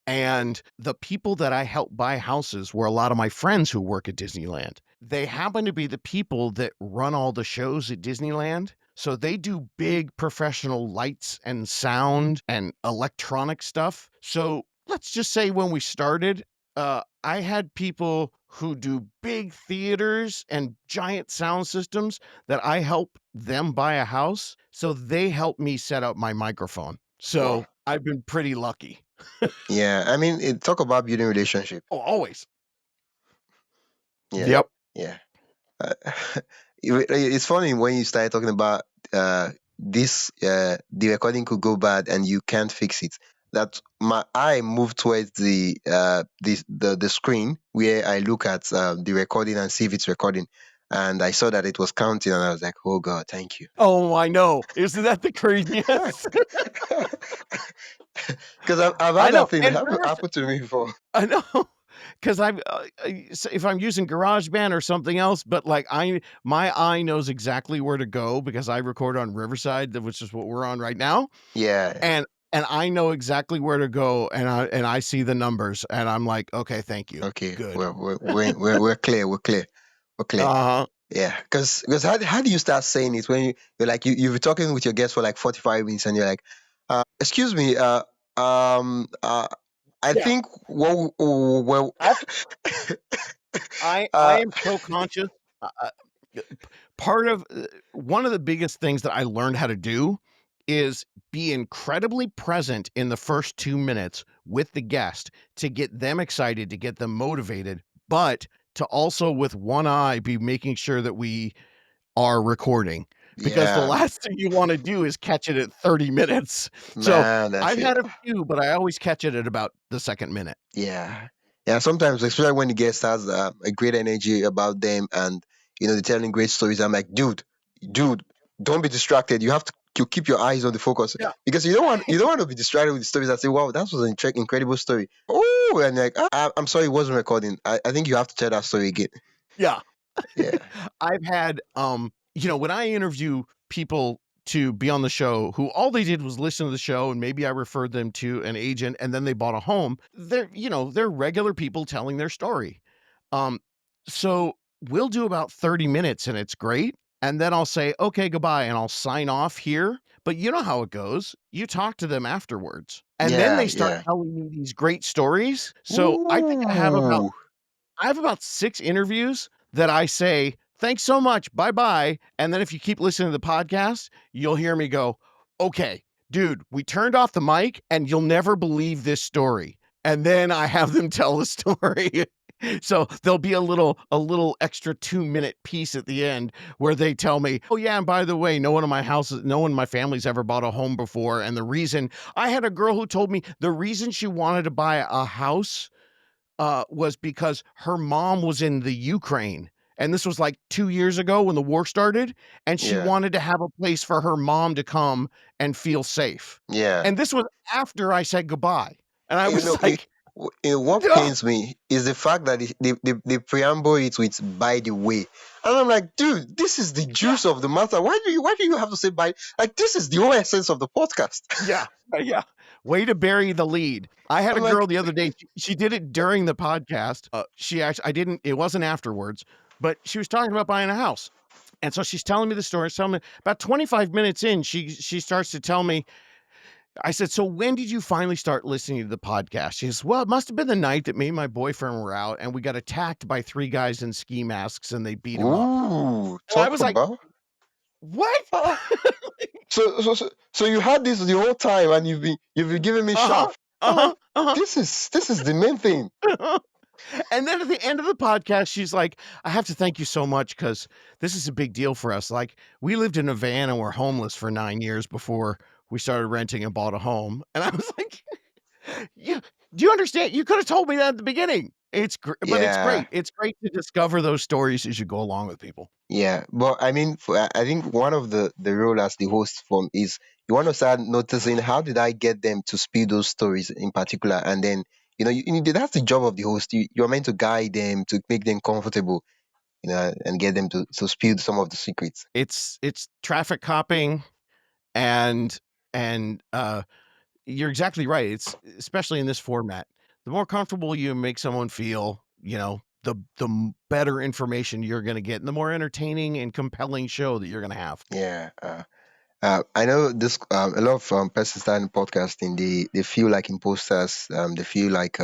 And the people that I helped buy houses were a lot of my friends who work at Disneyland. they happen to be the people that run all the shows at Disneyland. So they do big professional lights and sound and electronic stuff. So let's just say when we started, I had people who do big theaters and giant sound systems that I help them buy a house. So they help me set up my microphone. Wow. So I've been pretty lucky. Yeah, I mean, talk about building relationship. Oh, always. Yeah, Yep. yeah. Uh, it's funny when you start talking about this. The recording could go bad and you can't fix it. That my eye moved towards the screen where I look at the recording and see if it's recording, and I saw that it was counting, and I was like, "Oh God, thank you." Oh, I know. Isn't that the craziest? Because I've I had know, that thing and worse, happen to me before. I know, 'cause if I'm using GarageBand or something else, but, like, my eye knows exactly where to go because I record on Riverside, which is what we're on right now, Yeah. and I know exactly where to go, and I see the numbers, and I'm like, "Okay, thank you. Okay. Good." Well, we're clear. We're clear. We're clear. Uh-huh. Yeah, because how do you start saying it when you're like you've been talking with your guest for like 45 minutes and you're like, excuse me, I Yeah. think well, I've I uh, am so conscious. Part of one of the biggest things that I learned how to do is be incredibly present in the first 2 minutes with the guest to get them excited, to get them motivated, but to also with one eye be making sure that we are recording, because the yeah, last thing you wanna do is catch it at 30 minutes. So, man, that's I've it. had a few, but I always catch it at about the 2nd minute. Yeah, yeah. Sometimes, especially when the guest has a great energy about them, and they're telling great stories. I'm like, dude, don't be distracted. You have to keep your eyes on the focus Yeah. because you don't want to be distracted with the stories and say, wow, that was an incredible story. Oh, and like, I'm sorry, it wasn't recording. I think you have to tell that story again. Yeah. Yeah, I've had, when I interview people to be on the show who all they did was listen to the show and maybe I referred them to an agent and then they bought a home, they're regular people telling their story. Um, so we'll do about 30 minutes and it's great. And then I'll say, okay, goodbye, and I'll sign off here. But you know how it goes. You talk to them afterwards. And then yeah, they start yeah. telling me these great stories. So I think Ooh, I have about 6 interviews that I say, "Thanks so much, bye-bye," and then if you keep listening to the podcast, you'll hear me go, "Okay, dude, we turned off the mic, and you'll never believe this story," and then I have them tell the story. So, there'll be a little extra 2-minute piece at the end where they tell me, "Oh, yeah, and by the way, no one in my family's ever bought a home before, and the reason." I had a girl who told me the reason she wanted to buy a house was because her mom was in the Ukraine, and this was, like, 2 years ago when the war started, and she yeah, wanted to have a place for her mom to come and feel safe, yeah. and this was after I said goodbye, and I You was know, like, what "Duh." pains me is the fact that they preamble it with "by the way," and I'm like, dude, this is the Yeah, juice of the matter. Why do you have to say "by"? Like, this is the whole essence of the podcast. yeah, yeah. Way to bury the lead. I had a I'm girl like, the other day, she did it during the podcast, she actually I didn't it wasn't afterwards, but she was talking about buying a house, and so she's telling me the story, she's telling me about 25 minutes in, she starts to tell me. I said, "So when did you finally start listening to the podcast?" She says, "Well, it must have been the night that me and my boyfriend were out and we got attacked by 3 guys in ski masks and they beat him up." ooh, And I talk was like, about. "What?" Uh, so you had this the whole time, and you've been giving me Uh-huh. shaft. I'm Uh-huh. like, Uh-huh. this is the main thing. And then at the end of the podcast, she's like, "I have to thank you so much because this is a big deal for us. Like, we lived in a van and were homeless for 9 years before we started renting and bought a home." And I was like, You do you understand? You could have told me that at the beginning. But it's Yeah. great. It's great to discover those stories as you go along with people. Yeah, but I mean, I think one of the role as the host form is you want to start noticing how did I get them to spill those stories in particular, and then that's the job of the host. You're meant to guide them to make them comfortable, and get them to spill some of the secrets. It's traffic copying and and you're exactly right. It's especially in this format. The more comfortable you make someone feel, the better information you're gonna get and the more entertaining and compelling show that you're gonna have. Yeah. I know this. A lot of persons starting podcasting, they feel like imposters. They feel like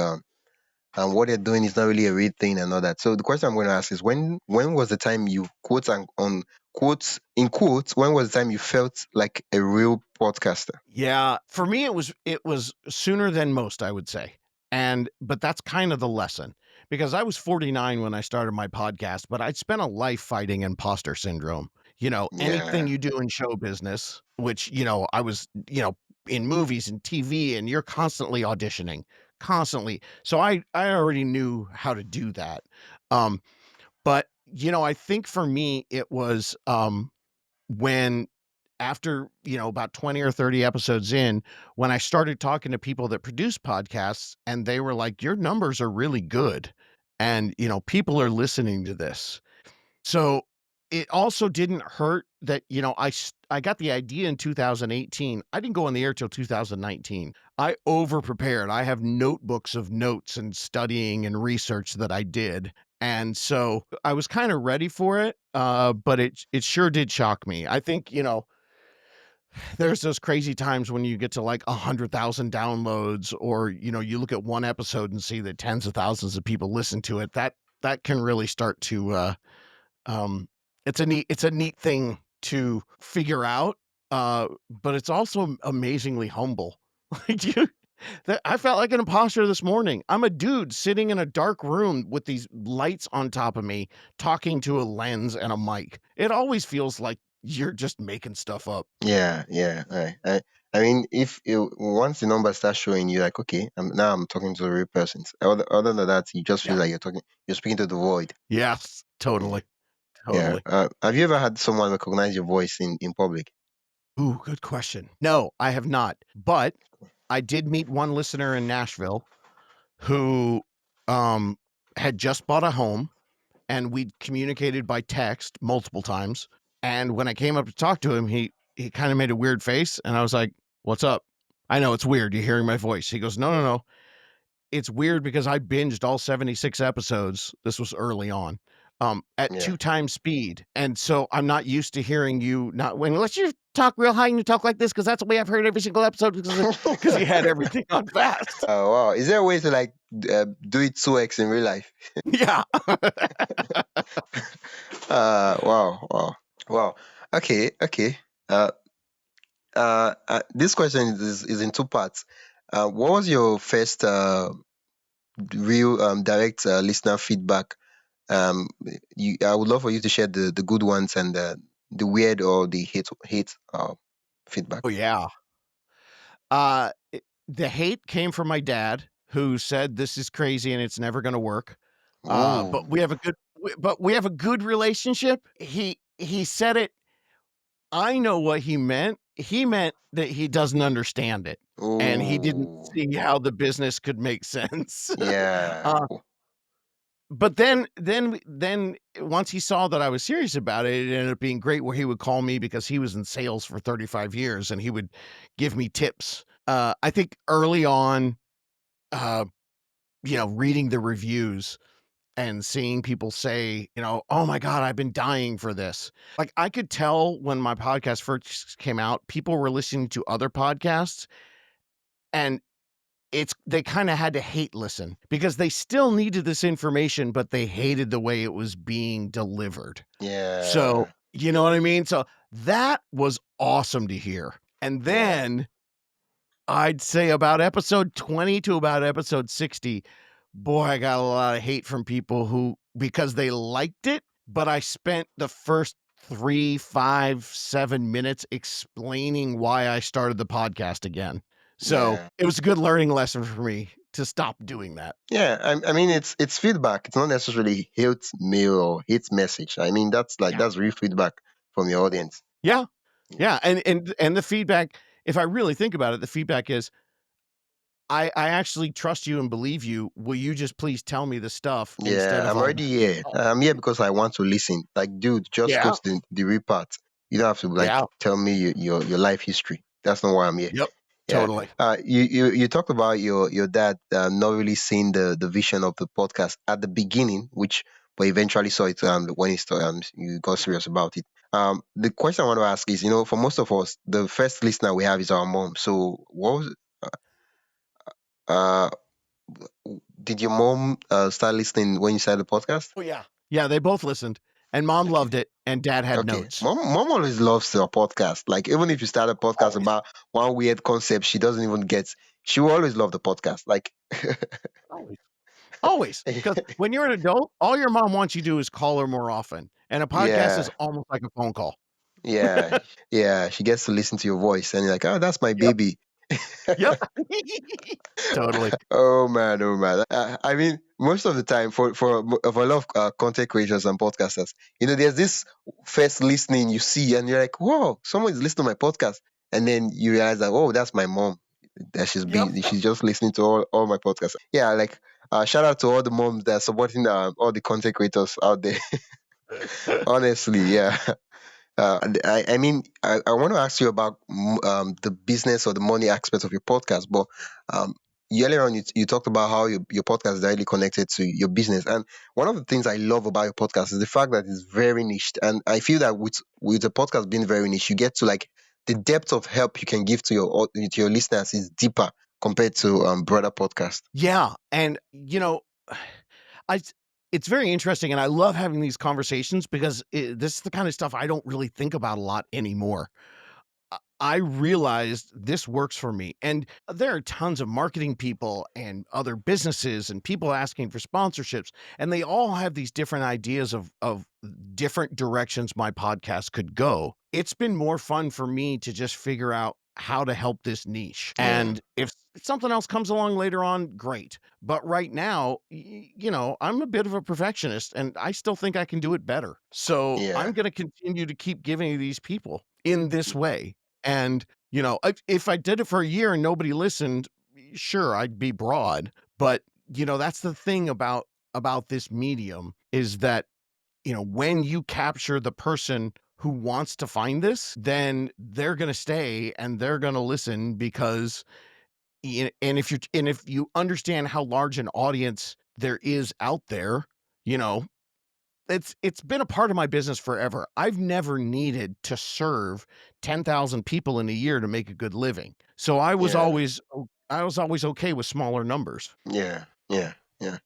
and what they're doing is not really a real thing and all that. So the question I'm going to ask is when was the time you quotes and on quotes in quotes when was the time you felt like a real podcaster? Yeah, for me, it was sooner than most, I would say. But that's kind of the lesson because I was 49 when I started my podcast, but I'd spent a life fighting imposter syndrome. Anything Yeah, you do in show business, which, I was, in movies and TV, and you're constantly auditioning, constantly. So I already knew how to do that. Um, but I think for me, it was when after, about 20 or 30 episodes in, when I started talking to people that produce podcasts and they were like, "Your numbers are really good, and, people are listening to this." So, it also didn't hurt that, I got the idea in 2018. I didn't go on the air till 2019. I over-prepared. I have notebooks of notes and studying and research that I did, and so I was kinda ready for it, but it sure did shock me. I think, there's those crazy times when you get to like 100,000 downloads, or you look at one episode and see that tens of thousands of people listen to it. That can really start to um it's a neat thing to figure out, but it's also amazingly humble. Like I felt like an imposter this morning. I'm a dude sitting in a dark room with these lights on top of me, talking to a lens and a mic. It always feels like you're just making stuff up. yeah. I mean, if once the numbers start showing you, like, okay, now I'm talking to a real person. Other than that, you just feel Yeah. like you're speaking to the void. Yes, Yeah, totally, yeah. totally. Have you ever had someone recognize your voice in public? Ooh, good question. No, I have not, but I did meet one listener in Nashville who, um, had just bought a home, and we'd communicated by text multiple times, and when I came up to talk to him, he kinda made a weird face, and I was like, "What's up? I know it's weird, you're hearing my voice." He goes, "No, no, no. It's weird because I binged all 76 episodes," this was early on, "at Yeah. 2 times speed, and so I'm not used to hearing you not when unless you talk real high and you talk like this, because that's the way I've heard every single episode because he had everything on fast." Oh wow! Is there a way to like do it 2x in real life? Yeah. Wow. Okay. Uh, this question is in two parts. What was your first real direct listener feedback? I would love for you to share the good ones and the weird or the hate feedback. Oh, yeah. The hate came from my dad, who said, "This is crazy and it's never gonna work." Ooh, But we have a good relationship. He said it. I know what he meant. He meant that he doesn't understand it, and he didn't ooh, see how the business could make sense. yeah, Uh, but then once he saw that I was serious about it, it ended up being great where he would call me because he was in sales for 35 years, and he would give me tips. I think early on, uh, reading the reviews and seeing people say, "Oh my god, I've been dying for this." Like, I could tell when my podcast first came out, people were listening to other podcasts, and they kinda had to hate listen because they still needed this information, but they hated the way it was being delivered. So, yeah, you know what I mean? So, that was awesome to hear. And yeah, then I'd say about episode 20 to about episode 60, boy, I got a lot of hate from people who because they liked it, but I spent the first 3, 5, 7 minutes explaining why I started the podcast again. So, yeah. it was a good learning lesson for me to stop doing that. Yeah, I mean it's feedback. It's not necessarily hate mail or hate message. I mean Yeah. that's real feedback from your audience. Yeah. Yeah, and the feedback, if I really think about it, the feedback is, I actually trust you and believe you. Will you just please tell me the stuff instead Yeah, of I'm all already the hate here. talk? I'm here because I want to listen. Like, dude, just go Yeah. to the real part. You don't have to like Yeah. tell me your life history. That's not why I'm here. Yep. Yeah. Totally. You talked about your dad not really seeing the vision of the podcast at the beginning, which but eventually saw it when you got serious about it. The question I want to ask is, for most of us, the first listener we have is our mom. So, what was uh, did your mom start listening when you started the podcast? Oh, yeah. Yeah, they both listened, and mom Okay. loved it, and dad had Okay. notes. Mom always loves your podcast. Like even if you start a podcast Always. about one weird concept she doesn't even get, she will always love the podcast. Like Always. Always. Because when you're an adult, all your mom wants you to do is call her more often, and a podcast is yeah, almost like a phone call. yeah, yeah. She gets to listen to your voice and you're like, oh, that's my Yep. baby. Yep. Totally. Oh man, oh man. I mean, most of the time for a lot of content creators and podcasters, there's this first listening you see, and you're like, "Whoa, someone is listening to my podcast," and then you realize that, "Oh, that's my mom. That Yep. she's just listening to all my podcasts." Yeah, like shout out to all the moms that are supporting all the content creators out there. Honestly, yeah. I mean, I want to ask you about the business or the money aspect of your podcast, but um, earlier on you talked about how your podcast is directly connected to your business, and one of the things I love about your podcast is the fact that it's very niched, and I feel that with the podcast being very niche, you get to like the depth of help you can give to your listeners is deeper compared to broader podcasts. Yeah, and, I it's very interesting, and I love having these conversations because this is the kind of stuff I don't really think about a lot anymore. I realized this works for me. And there are tons of marketing people and other businesses and people asking for sponsorships, and they all have these different ideas of different directions my podcast could go. It's been more fun for me to just figure out how to help this niche. Yeah, And if something else comes along later on, great. But right now, I'm a bit of a perfectionist and I still think I can do it better. So I'm yeah, going to continue to keep giving to these people in this way. And, if I did it for a year and nobody listened, sure, I'd be broad. But, that's the thing about this medium is that, when you capture the person who wants to find this, then they're going to stay and they're going to listen because and if you understand how large an audience there is out there, you know, it's been a part of my business forever. I've never needed to serve 10,000 people in a year to make a good living. So yeah, I was always okay with smaller numbers. yeah, yeah, yeah.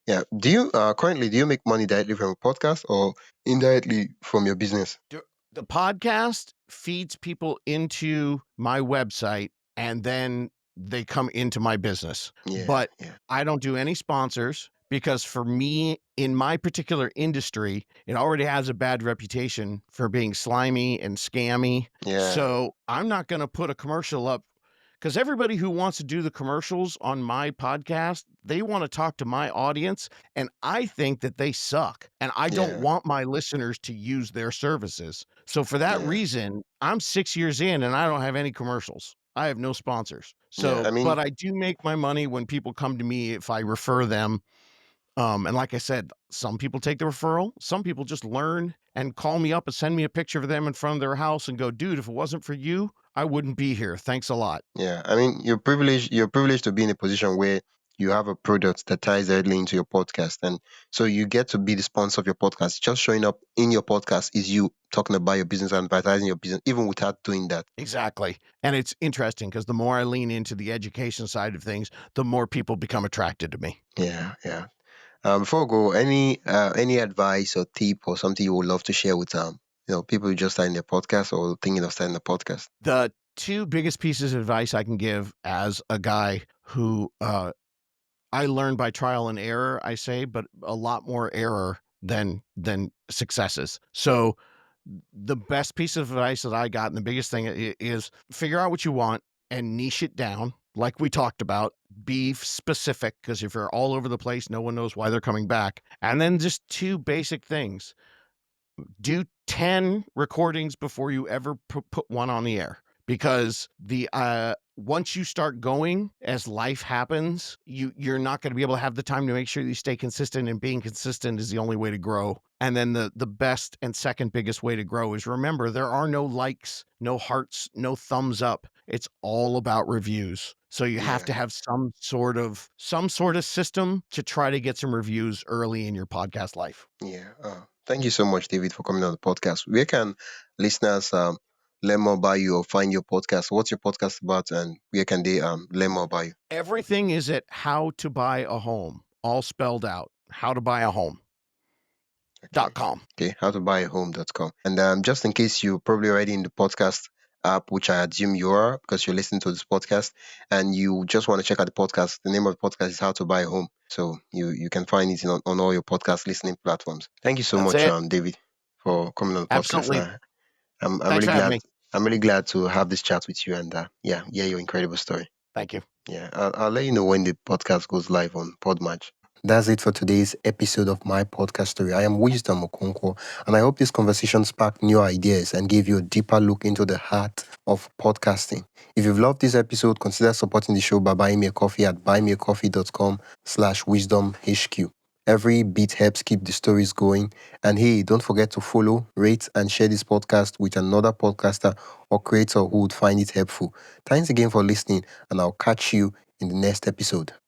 Yeah. Do you make money directly from a podcast or indirectly from your business? D The podcast feeds people into my website, and then they come into my business. Yeah, But yeah, I don't do any sponsors because for me, in my particular industry, it already has a bad reputation for being slimy and scammy. yeah, So I'm not gonna put a commercial up because everybody who wants to do the commercials on my podcast, they want to talk to my audience, and I think that they suck. And I don't yeah, want my listeners to use their services. So for that yeah, reason, I'm 6 years in and I don't have any commercials. I have no sponsors. yeah. So, but I do make my money when people come to me if I refer them. And like I said, some people take the referral, some people just learn and call me up and send me a picture of them in front of their house and go, dude, if it wasn't for you, I wouldn't be here. Thanks a lot. Yeah. I mean, You're privileged to be in a position where you have a product that ties directly into your podcast, and so you get to be the sponsor of your podcast. Just showing up in your podcast is you talking about your business and advertising your business, even without doing that. Exactly. And it's interesting because the more I lean into the education side of things, the more people become attracted to me. Yeah, yeah. Before we go, any advice or tip or something you would love to share with people who just starting their podcast or thinking of starting a podcast? The two biggest pieces of advice I can give as a guy who I learned by trial and error, I say, but a lot more error than successes. So the best piece of advice that I got and the biggest thing is figure out what you want and niche it down like we talked about. Be specific because if you're all over the place, no one knows why they're coming back. And then just two basic things: do 10 recordings before you ever put one on the air, because the once you start going, as life happens, you're not going to be able to have the time to make sure that you stay consistent, and being consistent is the only way to grow. And then the best and second biggest way to grow is, remember, there are no likes, no hearts, no thumbs up. It's all about reviews. So you have Yeah. to have some sort of system to try to get some reviews early in your podcast life. Yeah. Thank you so much, David, for coming on the podcast. Where can listeners learn more about you or find your podcast? What's your podcast about, and where can they learn more about you? Everything is at How to Buy a Home, all spelled out. How to Buy a Home. Okay. .com. Okay. Howtobuyahome.com. And just in case you're probably already in the podcast app, which I assume you are because you're listening to this podcast, and you just want to check out the podcast, the name of the podcast is How to Buy a Home. So you can find it on all your podcast listening platforms. Thank you so That's much, it. David, for coming on the podcast. Absolutely. I'm Thanks really for having glad. me. I'm really glad to have this chat with you, and yeah, your incredible story. Thank you. Yeah, I'll let you know when the podcast goes live on Podmatch. That's it for today's episode of my podcast story. I am Wisdom Okonkwo, and I hope this conversation sparked new ideas and gave you a deeper look into the heart of podcasting. If you've loved this episode, consider supporting the show by buying me a coffee at buymeacoffee.com/wisdomhq. Every bit helps keep the stories going. And hey, don't forget to follow, rate, and share this podcast with another podcaster or creator who would find it helpful. Thanks again for listening, and I'll catch you in the next episode.